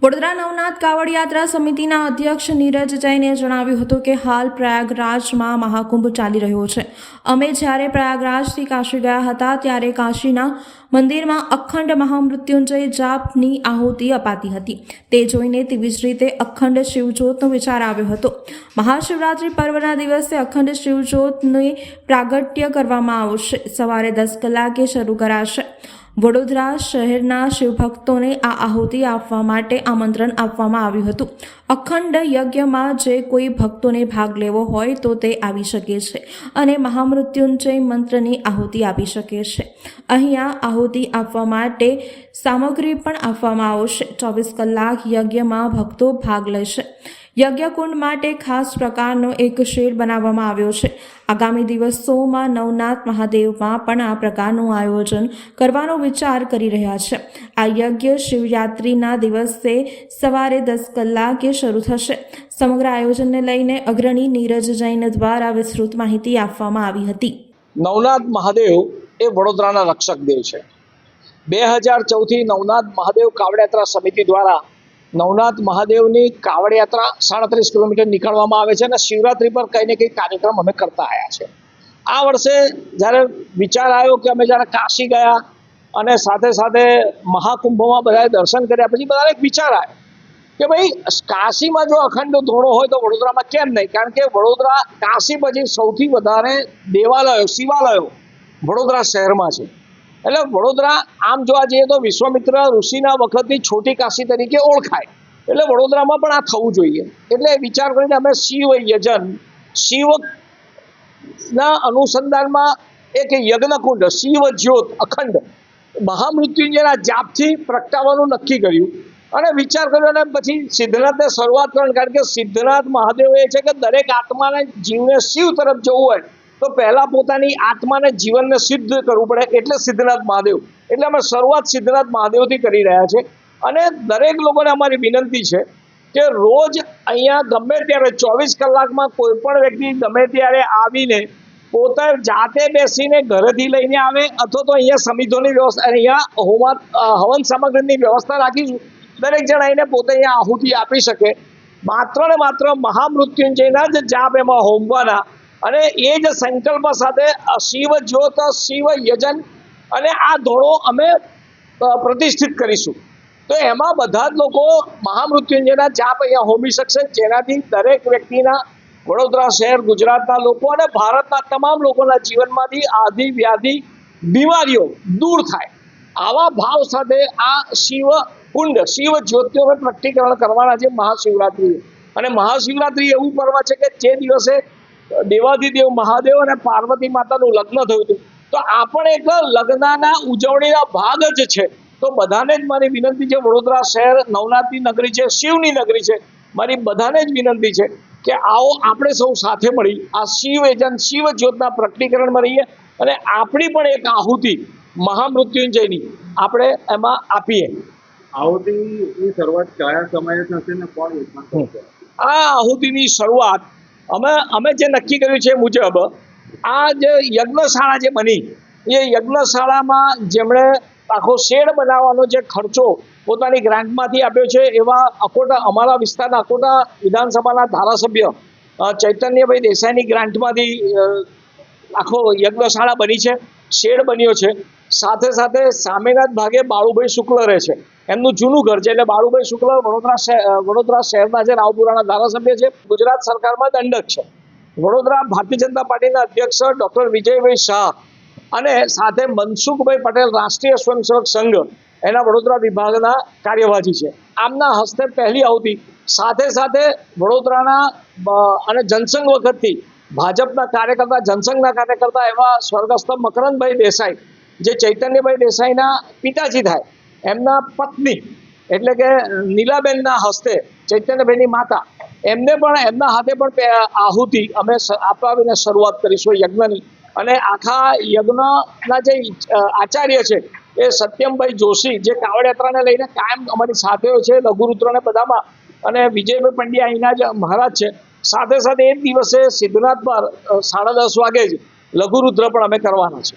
વડોદરા નવનાથ કાવડ યાત્રા સમિતિના અધ્યક્ષ નીરજ જૈને જણાવ્યું હતું કે હાલ પ્રયાગરાજમાં મહાકુંભ ચાલી રહ્યો છે। અમે જ્યારે પ્રયાગરાજથી કાશી ગયા હતા ત્યારે કાશીના મંદિરમાં અખંડ મહામૃત્યુંજય જાપની આહુતિ અપાતી હતી। તે જોઈને તેવી જ રીતે અખંડ શિવજ્યોતનો વિચાર આવ્યો હતો। મહાશિવરાત્રિ પર્વના દિવસે અખંડ શિવજ્યોતનું પ્રાગટ્ય કરવામાં આવશે। સવારે 10 કલાકે શરૂ કરાશે। વડોદરા શહેરના શિવભક્તોને આ આહુતિ આપવા માટે આમંત્રણ આપવામાં આવ્યું હતું। અખંડ યજ્ઞમાં જે કોઈ ભક્તોને ભાગ લેવો હોય તો તે આવી શકે છે અને મહામૃત્યુંજય મંત્રની આહુતિ આપી શકે છે। અહીંયા આહુતિ આપવા માટે સામગ્રી પણ આપવામાં આવશે। 24 કલાક યજ્ઞમાં ભક્તો ભાગ લેશે। યજ્ઞકુંડ માટે ખાસ પ્રકારનો એક શેડ બનાવવામાં આવ્યો છે। આગામી દિવસોમાં નવનાથ મહાદેવમાં પણ આ પ્રકારનું આયોજન કરવાનો વિચાર કરી રહ્યા છે। આ યજ્ઞ શિવરાત્રિના દિવસે સવારે 10 કલાકે શરૂ થશે। સમગ્ર આયોજનને લઈને અગ્રણી નીરજ જૈન દ્વારા વિસ્તૃત માહિતી આપવામાં આવી હતી। નવનાથ મહાદેવ એ વડોદરાના રક્ષક દેવ છે। 2014થી નવનાથ મહાદેવ કાવડ યાત્રા સમિતિ દ્વારા નવનાથ મહાદેવની કાવડ યાત્રા 37 કિલોમીટર નીકળવામાં આવે છે અને શિવરાત્રિ પર કંઈ ને કંઈ કાર્યક્રમ અમે કરતા આવ્યા છે। આ વર્ષે જ્યારે વિચાર આવ્યો કે અમે જ્યારે કાશી ગયા અને સાથે સાથે મહાકુંભમાં બધાએ દર્શન કર્યા પછી બધાને એક વિચાર આવ્યો કે ભાઈ કાશીમાં જો અખંડ ધોળો હોય તો વડોદરામાં કેમ નહીં, કારણ કે વડોદરા કાશી પછી સૌથી વધારે દેવાલયો શિવાલયો વડોદરા શહેરમાં છે। એટલે વડોદરા આમ જોવા જઈએ તો વિશ્વામિત્ર ઋષિના વખતની છોટી કાશી તરીકે ઓળખાય, એટલે વડોદરામાં પણ આ થવું જોઈએ। એટલે વિચાર કરીને અમે શિવ યજન શિવના અનુસંધાનમાં એક યજ્ઞકુંડ શિવ જ્યોત અખંડ મહામૃત્યુંજયના જાપથી પ્રગટાવવાનું નક્કી કર્યું અને વિચાર કર્યો અને પછી સિદ્ધનાથને શરૂઆત કરવાની, કારણ કે સિદ્ધનાથ મહાદેવ એ છે કે દરેક આત્માને જીવને શિવ તરફ જવું હોય તો પહેલાં પોતાની આત્માને જીવનને સિદ્ધ કરવું પડે, એટલે સિદ્ધનાથ મહાદેવ। એટલે અમે શરૂઆત સિદ્ધનાથ મહાદેવથી કરી રહ્યા છે અને દરેક લોકોને અમારી વિનંતી છે કે રોજ અહીંયા ગમે ત્યારે 24 કલાકમાં કોઈ પણ વ્યક્તિ ગમે ત્યારે આવીને પોતે જાતે બેસીને ઘરેથી લઈને આવે અથવા તો અહીંયા સમિતિઓની વ્યવસ્થા અહીંયા હવન સામગ્રીની વ્યવસ્થા રાખીશું। દરેક જણ આવીને પોતે અહીંયા આહુતિ આપી શકે। માત્ર ને માત્ર મહામૃત્યુંજયના જ જાપ એમાં હોમવાના અને એ જ સંકલ્પ સાથે શિવ જ્યોત શિવ યજન અને આ ધોળો અમે પ્રતિષ્ઠિત કરીશું। તો એમાં બધા જ લોકો મહામૃત્યુંજયના જાપ અહીંયા હોમી શકશે, જેનાથી દરેક વ્યક્તિના વડોદરા શહેર ગુજરાતના લોકો અને ભારતના તમામ લોકોના જીવનમાંથી આદિ વ્યાધિ બીમારીઓ દૂર થાય। આવા ભાવ સાથે આ શિવ કુંડ શિવ જ્યોતિઓનું પ્રગટીકરણ કરવાના છે મહાશિવરાત્રિએ। અને મહાશિવરાત્રિ એવું પર્વ છે કે જે દિવસે દેવાધિદેવ મહાદેવ અને પાર્વતી માતાનું લગ્ન થયું હતું, તો આ પણ એક લગ્નના ઉજવણીના ભાગ જ છે। તો બધાને જ મારી વિનંતી છે, વડોદરા શહેર નવનાથની નગરી છે, શિવની નગરી છે, મારી બધાને જ વિનંતી છે કે આવો આપણે સૌ સાથે મળી આ શિવ યજન શિવ જ્યોતના પ્રગટીકરણમાં રહીએ અને આપણી પણ એક આહુતિ મહામૃત્યુંજયની આપણે એમાં આપીએ। આહુતિની શરૂઆત કયા સમયે થશે ને કોણ કરશે? આ આહુતિની શરૂઆત અમે જે નક્કી કર્યું છે મુજબ આ જે યજ્ઞશાળા જે બની એ યજ્ઞશાળામાં જેમણે આખો શેડ બનાવવાનો જે ખર્ચો પોતાની ગ્રાન્ટમાંથી આપ્યો છે એવા અકોટા અમારા વિસ્તારના અકોટા વિધાનસભાના ધારાસભ્ય ચૈતન્યભાઈ દેસાઈની ગ્રાન્ટમાંથી આખો યજ્ઞશાળા બની છે, શેડ બન્યો છે। સાથે સાથે સામેના જ ભાગે બાળુભાઈ શુક્લ રહે છે, એમનું જૂનું ઘર છે। એટલે બાળુભાઈ શુક્લ વડોદરા શહેરના જે રાવપુરાના ધારાસભ્ય છે, ગુજરાત સરકારમાં દંડક છે। વડોદરા ભારતીય જનતા પાર્ટીના અધ્યક્ષ ડૉક્ટર વિજયભાઈ શાહ અને સાથે મનસુખભાઈ પટેલ રાષ્ટ્રીય સ્વયંસેવક સંઘ એના વડોદરા વિભાગના કાર્યવાહી છે, આમના હસ્તે પહેલી આહુતિ। સાથે સાથે વડોદરાના અને જનસંઘ વખતથી ભાજપના કાર્યકર્તા જનસંઘના કાર્યકર્તા એવા સ્વર્ગસ્થ મકરંદભાઈ દેસાઈ જે ચૈતન્યભાઈ દેસાઈના પિતાજી થાય એમના પત્ની એટલે કે નીલાબેનના હસ્તે ચૈતન્યભાઈની માતા એમને પણ એમના હાથે પણ આહુતિ અમે અપાવીને શરૂઆત કરીશું યજ્ઞની। અને આખા યજ્ઞના જે આચાર્ય છે એ સત્યમભાઈ જોશી જે કાવડ યાત્રાને લઈને કાયમ અમારી સાથે છે, લઘુરુદ્રને બધામાં, અને વિજયભાઈ પંડ્યા અહીંના જ મહારાજ છે। સાથે સાથે એ જ દિવસે સિદ્ધનાથ પર 10:30 વાગે જ લઘુરુદ્ર પણ અમે કરવાના છે।